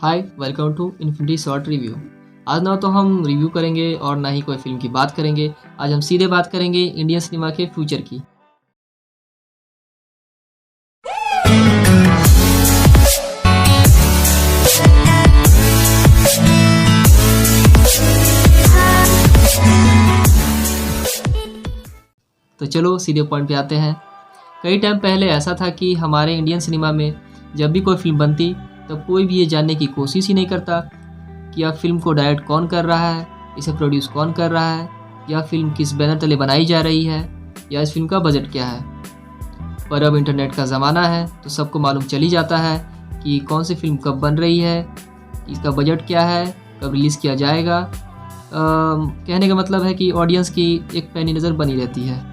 Hi welcome to Infinity Short Review. आज ना तो हम रिव्यू करेंगे और ना ही कोई फिल्म की बात करेंगे। आज हम सीधे बात करेंगे इंडियन सिनेमा के फ्यूचर की। तो चलो सीधे पॉइंट पे आते हैं। कई टाइम पहले ऐसा था कि हमारे इंडियन सिनेमा में जब भी कोई फिल्म बनती तब कोई भी ये जानने की कोशिश ही नहीं करता कि यह फिल्म को डायरेक्ट कौन कर रहा है, इसे प्रोड्यूस कौन कर रहा है, यह फिल्म किस बैनर तले बनाई जा रही है, या इस फिल्म का बजट क्या है। पर अब इंटरनेट का ज़माना है तो सबको मालूम चल ही जाता है कि कौन सी फिल्म कब बन रही है, इसका बजट क्या है, कब रिलीज़ किया जाएगा। कहने का मतलब है कि ऑडियंस की एक पैनी नज़र बनी रहती है।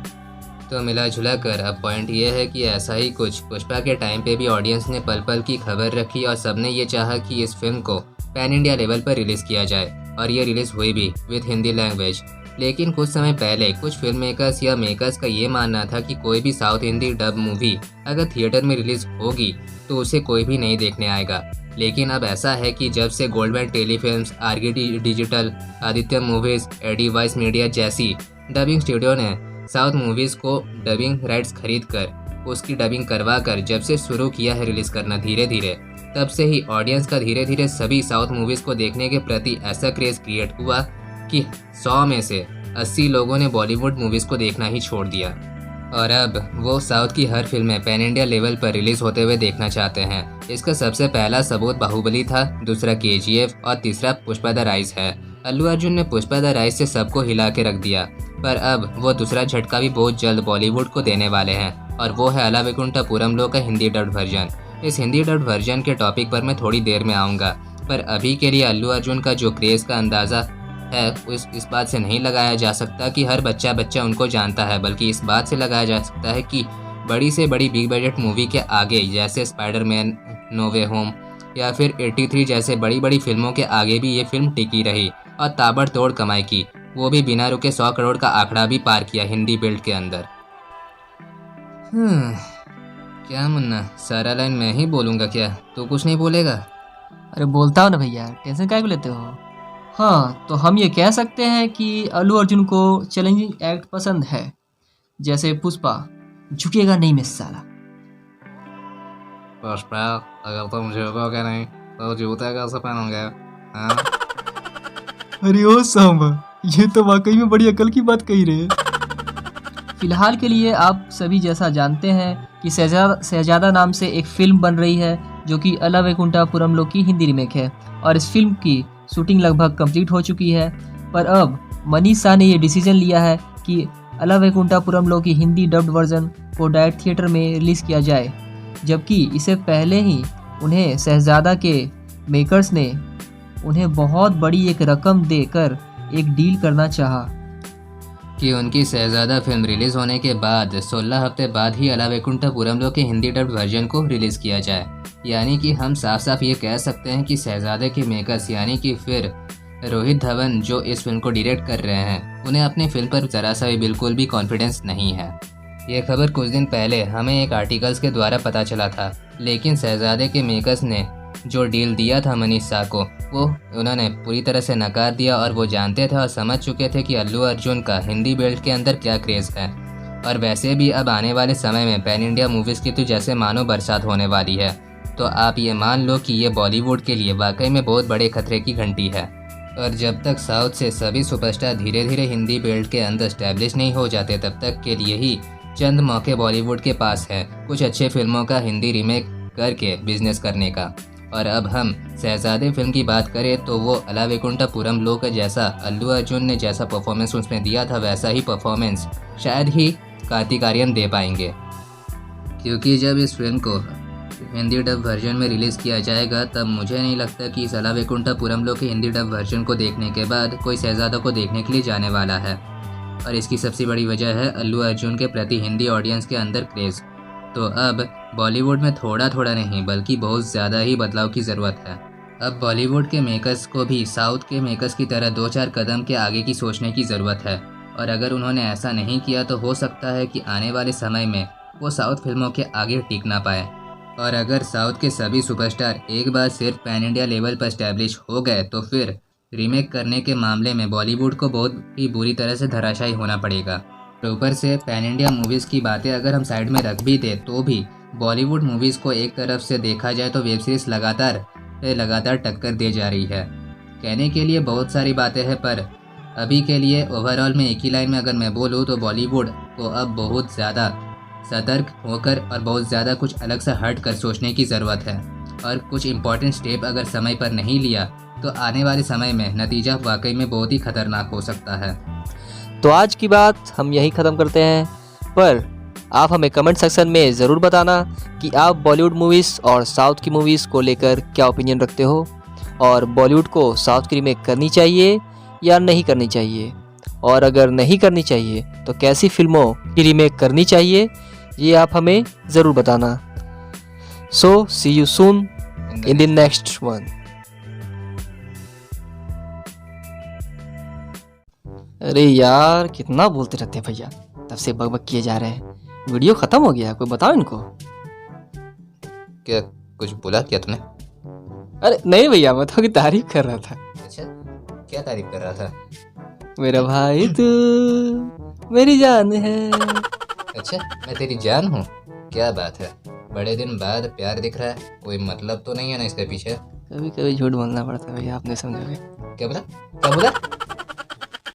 तो मिला जुला कर अब पॉइंट ये है कि ऐसा ही कुछ पुष्पा के टाइम पे भी ऑडियंस ने पल पल की खबर रखी और सबने ये चाहा कि इस फिल्म को पैन इंडिया लेवल पर रिलीज़ किया जाए, और ये रिलीज़ हुई भी विद हिंदी लैंग्वेज। लेकिन कुछ समय पहले कुछ फिल्म मेकर्स या मेकर्स का ये मानना था कि कोई भी साउथ हिंदी डब मूवी अगर थिएटर में रिलीज़ होगी तो उसे कोई भी नहीं देखने आएगा। लेकिन अब ऐसा है कि जब से गोल्डमैन टेलीफिल्म्स, आरगे Digital, Aditya Movies, AD Wise Media जैसी डबिंग स्टूडियो ने साउथ मूवीज़ को डबिंग राइट्स खरीद कर उसकी डबिंग करवा कर जब से शुरू किया है रिलीज़ करना धीरे धीरे, तब से ही ऑडियंस का धीरे धीरे सभी साउथ मूवीज़ को देखने के प्रति ऐसा क्रेज़ क्रिएट हुआ कि 100 में से 80 लोगों ने बॉलीवुड मूवीज़ को देखना ही छोड़ दिया। और अब वो साउथ की हर फिल्में पैन इंडिया लेवल पर रिलीज़ होते हुए देखना चाहते हैं। इसका सबसे पहला सबूत बाहुबली था, दूसरा KGF और तीसरा पुष्पा द राइज है। अल्लू अर्जुन ने पुष्पा द राइज से सबको हिला के रख दिया, पर अब वो दूसरा झटका भी बहुत जल्द बॉलीवुड को देने वाले हैं, और वो है अला वैकुंठपुरम का हिंदी डब्ड वर्जन। इस हिंदी डब्ड वर्जन के टॉपिक पर मैं थोड़ी देर में आऊँगा, पर अभी के लिए अल्लू अर्जुन का जो क्रेज़ का अंदाज़ा है इस बात से नहीं लगाया जा सकता कि हर बच्चा उनको जानता है, बल्कि इस बात से लगाया जा सकता है कि बड़ी से बड़ी बिग बजट मूवी के आगे, जैसे स्पाइडरमैन नो वे होम या फिर 83 जैसे बड़ी फिल्मों के आगे भी ये फिल्म टिकी रही और ताबड़तोड़ कमाई की, वो भी बिना रुके 100 करोड़ का आंकड़ा भी पार किया हिंदी बेल्ट के अंदर। क्या मुन्ना, सारा लाइन मैं ही बोलूँगा क्या, तू कुछ नहीं बोलेगा? अरे बोलता हो ना भैया, टेंशन काहे को लेते हो। हाँ, तो हम ये कह सकते हैं कि अल्लू अर्जुन को चैलेंजिंग एक्ट पसंद है, जैसे पुष्पा, झुकेगा नहीं मैं साला। पुष्पा, अगर तुम झुकोगे नहीं तो जूते कैसे पहनोगे? हाँ? अरे ओ सांबा, ये तो वाकई में बड़ी अकल की बात कही रहे। फिलहाल के लिए आप सभी जैसा जानते हैं कि शहजादा नाम से एक फिल्म बन रही है जो कि अला वैकुंठपुरम लोग की हिंदी रीमेक है, और इस फिल्म की शूटिंग लगभग कंप्लीट हो चुकी है। पर अब मनीष शाह ने ये डिसीजन लिया है कि अला वैकुंठपुरम लोग की हिंदी डब्ड वर्जन को डायरेक्ट थिएटर में रिलीज़ किया जाए, जबकि इसे पहले ही उन्हें शहजादा के मेकर्स ने उन्हें बहुत बड़ी एक रकम देकर एक डील करना चाहा कि उनकी शहजादा फिल्म रिलीज़ होने के बाद 16 हफ्ते बाद ही अला वैकुंठपुरम लोग के हिंदी डब्ड वर्जन को रिलीज़ किया जाए। यानी कि हम साफ साफ ये कह सकते हैं कि शहजादे के मेकर्स यानी कि फिर रोहित धवन जो इस फिल्म को डायरेक्ट कर रहे हैं, उन्हें अपनी फिल्म पर ज़रा सा भी बिल्कुल भी कॉन्फिडेंस नहीं है। ये खबर कुछ दिन पहले हमें एक आर्टिकल्स के द्वारा पता चला था, लेकिन शहजादे के मेकर्स ने जो डील दिया था मनीष शाह को, वो उन्होंने पूरी तरह से नकार दिया, और वो जानते थे और समझ चुके थे कि अल्लू अर्जुन का हिंदी बेल्ट के अंदर क्या क्रेज़ है। और वैसे भी अब आने वाले समय में पैन इंडिया मूवीज़ की तो जैसे मानो बरसात होने वाली है, तो आप ये मान लो कि ये बॉलीवुड के लिए वाकई में बहुत बड़े खतरे की घंटी है। और जब तक साउथ से सभी सुपरस्टार धीरे धीरे हिंदी बेल्ट के अंदर स्टैब्लिश नहीं हो जाते, तब तक के लिए ही चंद मौके बॉलीवुड के पास है कुछ अच्छे फिल्मों का हिंदी रीमेक करके बिजनेस करने का। और अब हम शहजादे फिल्म की बात करें तो वो अला वैकुंठपुरम लोग का जैसा अल्लू अर्जुन ने जैसा परफॉर्मेंस उसमें दिया था, वैसा ही परफॉर्मेंस शायद ही कार्तिक आर्यन दे पाएंगे, क्योंकि जब इस फिल्म को हिंदी डब वर्जन में रिलीज़ किया जाएगा तब मुझे नहीं लगता कि इस अला वैकुंठपुरम लोग के हिंदी डब वर्जन को देखने के बाद कोई शहजादा को देखने के लिए जाने वाला है। और इसकी सबसे बड़ी वजह है अल्लू अर्जुन के प्रति हिंदी ऑडियंस के अंदर क्रेज़। तो अब बॉलीवुड में थोड़ा थोड़ा नहीं बल्कि बहुत ज़्यादा ही बदलाव की ज़रूरत है। अब बॉलीवुड के मेकर्स को भी साउथ के मेकर्स की तरह 2-4 कदम के आगे की सोचने की ज़रूरत है, और अगर उन्होंने ऐसा नहीं किया तो हो सकता है कि आने वाले समय में वो साउथ फिल्मों के आगे टिक ना पाए। और अगर साउथ के सभी सुपरस्टार एक बार सिर्फ पैन इंडिया लेवल पर स्टैब्लिश हो गए तो फिर रीमेक करने के मामले में बॉलीवुड को बहुत ही बुरी तरह से धराशायी होना पड़ेगा। और ऊपर से पैन इंडिया मूवीज़ की बातें अगर हम साइड में रख भी दें तो भी बॉलीवुड मूवीज़ को एक तरफ से देखा जाए तो वेब सीरीज़ लगातार टक्कर दे जा रही है। कहने के लिए बहुत सारी बातें हैं, पर अभी के लिए ओवरऑल में एक ही लाइन में अगर मैं बोलूँ तो बॉलीवुड को अब बहुत ज़्यादा सतर्क होकर और बहुत ज़्यादा कुछ अलग सा हट कर सोचने की ज़रूरत है। और कुछ इम्पोर्टेंट स्टेप अगर समय पर नहीं लिया तो आने वाले समय में नतीजा वाकई में बहुत ही खतरनाक हो सकता है। तो आज की बात हम यही ख़त्म करते हैं, पर आप हमें कमेंट सेक्शन में ज़रूर बताना कि आप बॉलीवुड मूवीज़ और साउथ की मूवीज़ को लेकर क्या ओपिनियन रखते हो, और बॉलीवुड को साउथ की रीमेक करनी चाहिए या नहीं करनी चाहिए, और अगर नहीं करनी चाहिए तो कैसी फिल्मों की रीमेक करनी चाहिए, ये आप हमें ज़रूर बताना। So see you soon in the next one. अरे यार कितना बोलते रहते हैं भैया, तब से बकबक किए जा रहे हैं। वीडियो ख़त्म हो गया, कोई बताओ इनको। क्या कुछ बोला क्या तुमने? अरे नहीं भैया, मैं तो आपकी तारीफ कर रहा था। अच्छा, क्या तारीफ कर रहा था? मेरा भाई तू मेरी जान है। अच्छा, मैं तेरी जान हूँ? क्या बात है, बड़े दिन बाद प्यार दिख रहा है। कोई मतलब तो नहीं है ना इसके पीछे? कभी कभी झूठ बोलना पड़ता है भैया, आप नहीं समझोगे। क्या बोला?